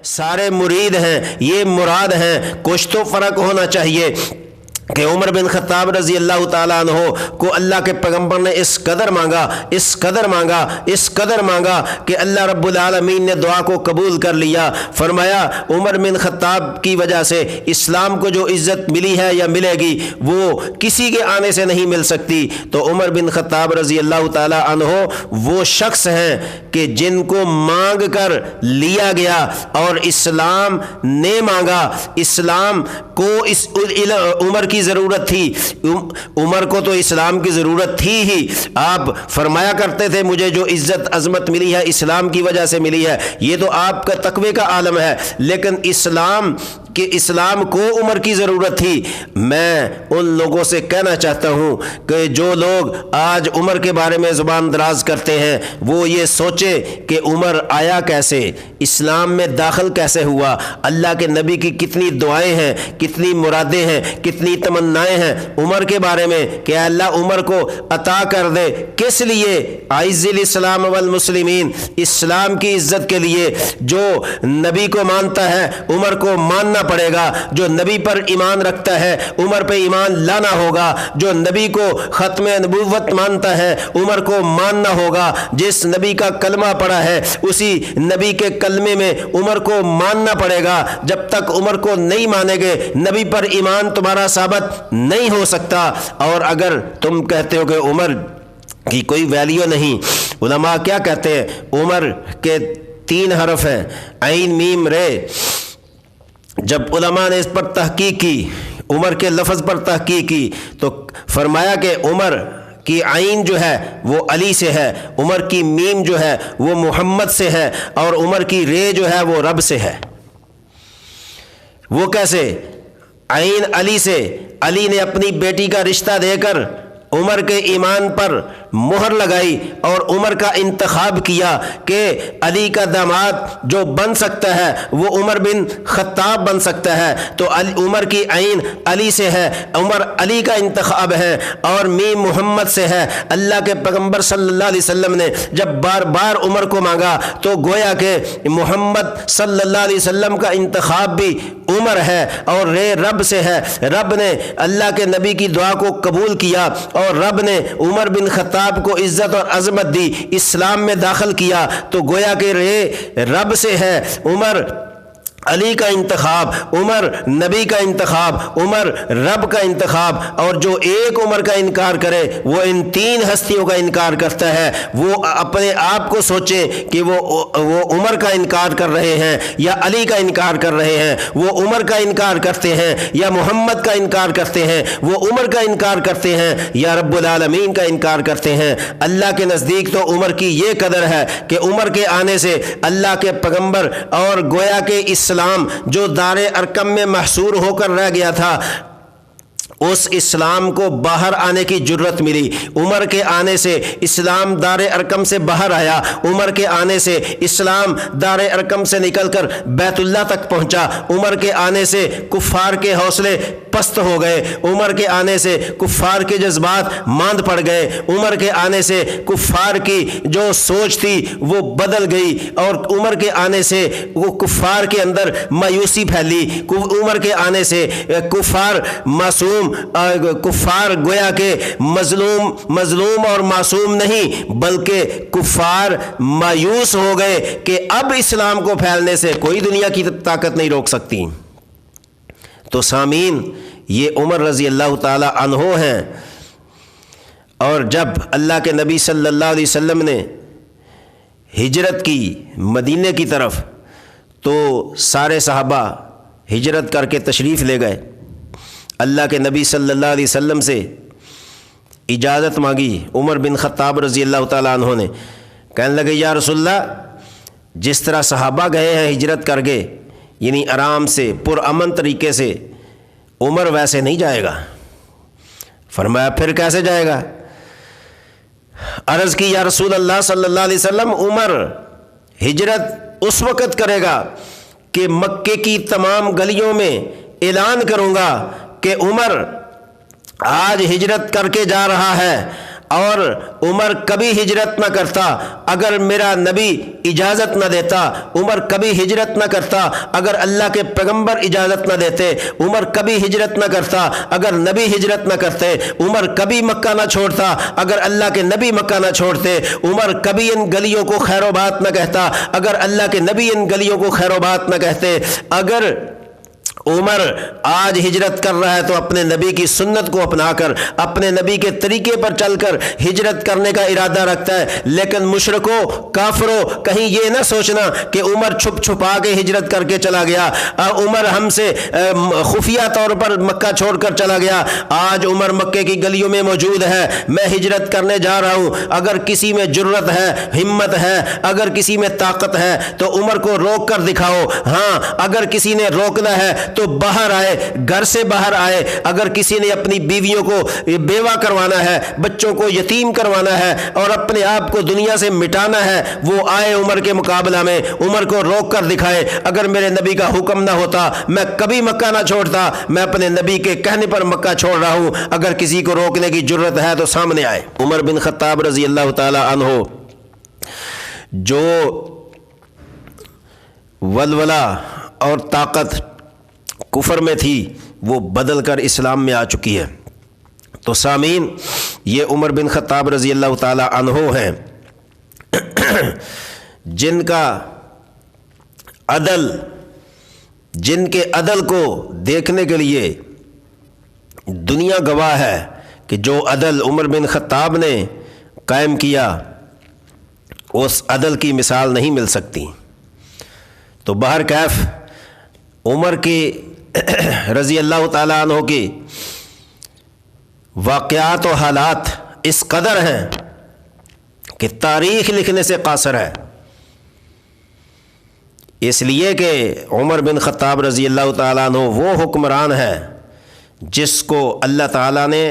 سارے مرید ہیں، یہ مراد ہیں، کچھ تو فرق ہونا چاہیے کہ عمر بن خطاب رضی اللہ تعالیٰ عنہ کو اللہ کے پیغمبر نے اس قدر مانگا کہ اللہ رب العالمین نے دعا کو قبول کر لیا۔ فرمایا عمر بن خطاب کی وجہ سے اسلام کو جو عزت ملی ہے یا ملے گی وہ کسی کے آنے سے نہیں مل سکتی۔ تو عمر بن خطاب رضی اللہ تعالیٰ عنہ وہ شخص ہیں کہ جن کو مانگ کر لیا گیا اور اسلام نے مانگا۔ اسلام کو عمر کی ضرورت تھی، عمر کو تو اسلام کی ضرورت تھی ہی۔ آپ فرمایا کرتے تھے مجھے جو عزت عظمت ملی ہے اسلام کی وجہ سے ملی ہے، یہ تو آپ کا تقوی کا عالم ہے، لیکن اسلام کو عمر کی ضرورت تھی۔ میں ان لوگوں سے کہنا چاہتا ہوں کہ جو لوگ آج عمر کے بارے میں زبان دراز کرتے ہیں وہ یہ سوچے کہ عمر آیا کیسے، اسلام میں داخل کیسے ہوا، اللہ کے نبی کی کتنی دعائیں ہیں، کتنی مرادیں ہیں، کتنی تمنائیں ہیں عمر کے بارے میں کہ اللہ عمر کو عطا کر دے۔ کس لیے؟ اعز الاسلام والمسلمین، اسلام کی عزت کے لیے۔ جو نبی کو مانتا ہے عمر کو ماننا پڑے گا، جو نبی پر ایمان رکھتا ہے عمر پہ ایمان لانا ہوگا، جو نبی کو ختم نبوت مانتا ہے عمر کو ماننا ہوگا، جس نبی کا کلمہ پڑھا ہے اسی نبی کے کلمے میں عمر کو ماننا پڑے گا۔ جب تک عمر کو نہیں مانیں گے نبی پر ایمان تمہارا ثابت نہیں ہو سکتا۔ اور اگر تم کہتے ہو کہ عمر کی کوئی ویلیو نہیں، علماء کیا کہتے ہیں؟ عمر کے 3 حرف ہیں، عین میم رے۔ جب علماء نے اس پر تحقیق کی، عمر کے لفظ پر تحقیق کی، تو فرمایا کہ عمر کی عین جو ہے وہ علی سے ہے، عمر کی میم جو ہے وہ محمد سے ہے، اور عمر کی رے جو ہے وہ رب سے ہے۔ وہ کیسے؟ عین علی سے، علی نے اپنی بیٹی کا رشتہ دے کر عمر کے ایمان پر مہر لگائی اور عمر کا انتخاب کیا کہ علی کا داماد جو بن سکتا ہے وہ عمر بن خطاب بن سکتا ہے، تو عمر کی عین علی سے ہے، عمر علی کا انتخاب ہے، اور میم محمد سے ہے۔ اللہ کے پیغمبر صلی اللہ علیہ وسلم نے جب بار بار عمر کو مانگا تو گویا کہ محمد صلی اللہ علیہ وسلم کا انتخاب بھی عمر ہے، اور رے رب سے ہے۔ رب نے اللہ کے نبی کی دعا کو قبول کیا اور رب نے عمر بن خطاب کو عزت اور عظمت دی، اسلام میں داخل کیا، تو گویا کہ رے رب سے ہے۔ عمر علی کا انتخاب، عمر نبی کا انتخاب، عمر رب کا انتخاب، اور جو ایک عمر کا انکار کرے وہ ان 3 ہستیوں کا انکار کرتا ہے۔ وہ اپنے آپ کو سوچے کہ وہ عمر کا انکار کر رہے ہیں یا علی کا انکار کر رہے ہیں، وہ عمر کا انکار کرتے ہیں یا محمد کا انکار کرتے ہیں، وہ عمر کا انکار کرتے ہیں یا رب العالمین کا انکار کرتے ہیں۔ اللہ کے نزدیک تو عمر کی یہ قدر ہے کہ عمر کے آنے سے اللہ کے پیغمبر اور گویا کہ اسلام جو دار ارقم میں محصور ہو کر رہ گیا تھا اس اسلام کو باہر آنے کی جرت ملی۔ عمر کے آنے سے اسلام دار ارقم سے باہر آیا، عمر کے آنے سے اسلام دار ارقم سے نکل کر بیت اللہ تک پہنچا، عمر کے آنے سے کفار کے حوصلے پست ہو گئے، عمر کے آنے سے کفار کے جذبات ماند پڑ گئے، عمر کے آنے سے کفار کی جو سوچ تھی وہ بدل گئی، اور عمر کے آنے سے وہ کفار کے اندر مایوسی پھیلی، عمر کے آنے سے کفار معصوم، کفار گویا کہ مظلوم اور معصوم نہیں بلکہ کفار مایوس ہو گئے کہ اب اسلام کو پھیلنے سے کوئی دنیا کی طاقت نہیں روک سکتی۔ تو سامعین، یہ عمر رضی اللہ تعالی عنہ ہیں، اور جب اللہ کے نبی صلی اللہ علیہ وسلم نے ہجرت کی مدینے کی طرف تو سارے صحابہ ہجرت کر کے تشریف لے گئے۔ اللہ کے نبی صلی اللہ علیہ وسلم سے اجازت مانگی عمر بن خطاب رضی اللہ تعالیٰ عنہ نے، کہنے لگے یا رسول اللہ، جس طرح صحابہ گئے ہیں ہجرت کر کے، یعنی آرام سے پرامن طریقے سے، عمر ویسے نہیں جائے گا۔ فرمایا پھر کیسے جائے گا؟ عرض کی یا رسول اللہ صلی اللہ علیہ وسلم، عمر ہجرت اس وقت کرے گا کہ مکے کی تمام گلیوں میں اعلان کروں گا کہ عمر آج ہجرت کر کے جا رہا ہے، اور عمر کبھی ہجرت نہ کرتا اگر میرا نبی اجازت نہ دیتا، عمر کبھی ہجرت نہ کرتا اگر اللہ کے پیغمبر اجازت نہ دیتے، عمر کبھی ہجرت نہ کرتا اگر نبی ہجرت نہ کرتے، عمر کبھی مکہ نہ چھوڑتا اگر اللہ کے نبی مکہ نہ چھوڑتے، عمر کبھی ان گلیوں کو خیر و بات نہ کہتا اگر اللہ کے نبی ان گلیوں کو خیر و بات نہ کہتے۔ اگر عمر آج ہجرت کر رہا ہے تو اپنے نبی کی سنت کو اپنا کر، اپنے نبی کے طریقے پر چل کر ہجرت کرنے کا ارادہ رکھتا ہے، لیکن مشرکوں، کافروں، کہیں یہ نہ سوچنا کہ عمر چھپ چھپا کے ہجرت کر کے چلا گیا، عمر ہم سے خفیہ طور پر مکہ چھوڑ کر چلا گیا۔ آج عمر مکے کی گلیوں میں موجود ہے، میں ہجرت کرنے جا رہا ہوں، اگر کسی میں جرت ہے، ہمت ہے، اگر کسی میں طاقت ہے تو عمر کو روک کر دکھاؤ۔ ہاں، اگر کسی نے روکنا ہے تو باہر آئے، گھر سے باہر آئے۔ اگر کسی نے اپنی بیویوں کو بیوہ کروانا ہے، بچوں کو یتیم کروانا ہے اور اپنے آپ کو دنیا سے مٹانا ہے، وہ آئے عمر کے مقابلہ میں، عمر کو روک کر دکھائے۔ اگر میرے نبی کا حکم نہ ہوتا میں کبھی مکہ نہ چھوڑتا، میں اپنے نبی کے کہنے پر مکہ چھوڑ رہا ہوں، اگر کسی کو روکنے کی جرت ہے تو سامنے آئے۔ عمر بن خطاب رضی اللہ تعالی عنہ جو ولولہ اور طاقت کفر میں تھی وہ بدل کر اسلام میں آ چکی ہے۔ تو سامعین، یہ عمر بن خطاب رضی اللہ تعالی عنہ ہیں جن کا عدل، جن کے عدل کو دیکھنے کے لیے دنیا گواہ ہے کہ جو عدل عمر بن خطاب نے قائم کیا اس عدل کی مثال نہیں مل سکتی۔ تو بہرکیف عمر کی رضی اللہ تعالیٰ عنہ کی واقعات و حالات اس قدر ہیں کہ تاریخ لکھنے سے قاصر ہے، اس لیے کہ عمر بن خطاب رضی اللہ تعالیٰ عنہ وہ حکمران ہے جس کو اللہ تعالیٰ نے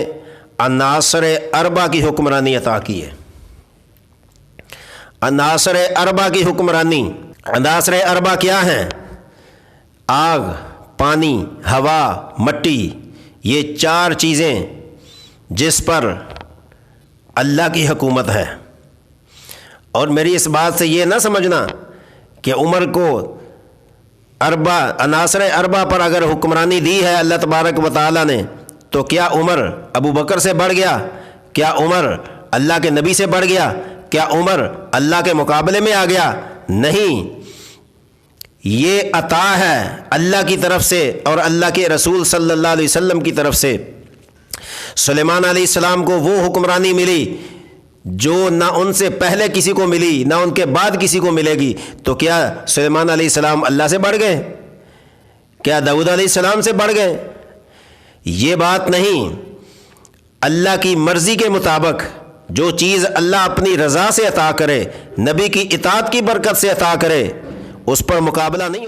عناصر اربع کی حکمرانی عطا کی ہے۔ عناصر اربع کی حکمرانی، عناصر اربع کیا ہیں؟ آگ، پانی، ہوا، مٹی، یہ چار چیزیں جس پر اللہ کی حکومت ہے۔ اور میری اس بات سے یہ نہ سمجھنا کہ عمر کو عناصر اربع پر اگر حکمرانی دی ہے اللہ تبارک و تعالیٰ نے تو کیا عمر ابو بکر سے بڑھ گیا؟ کیا عمر اللہ کے نبی سے بڑھ گیا؟ کیا عمر اللہ کے مقابلے میں آ گیا؟ نہیں، یہ عطا ہے اللہ کی طرف سے اور اللہ کے رسول صلی اللہ علیہ وسلم کی طرف سے۔ سلیمان علیہ السلام کو وہ حکمرانی ملی جو نہ ان سے پہلے کسی کو ملی نہ ان کے بعد کسی کو ملے گی۔ تو کیا سلیمان علیہ السلام اللہ سے بڑھ گئے؟ کیا داؤد علیہ السلام سے بڑھ گئے؟ یہ بات نہیں۔ اللہ کی مرضی کے مطابق جو چیز اللہ اپنی رضا سے عطا کرے، نبی کی اطاعت کی برکت سے عطا کرے، اس پر مقابلہ نہیں۔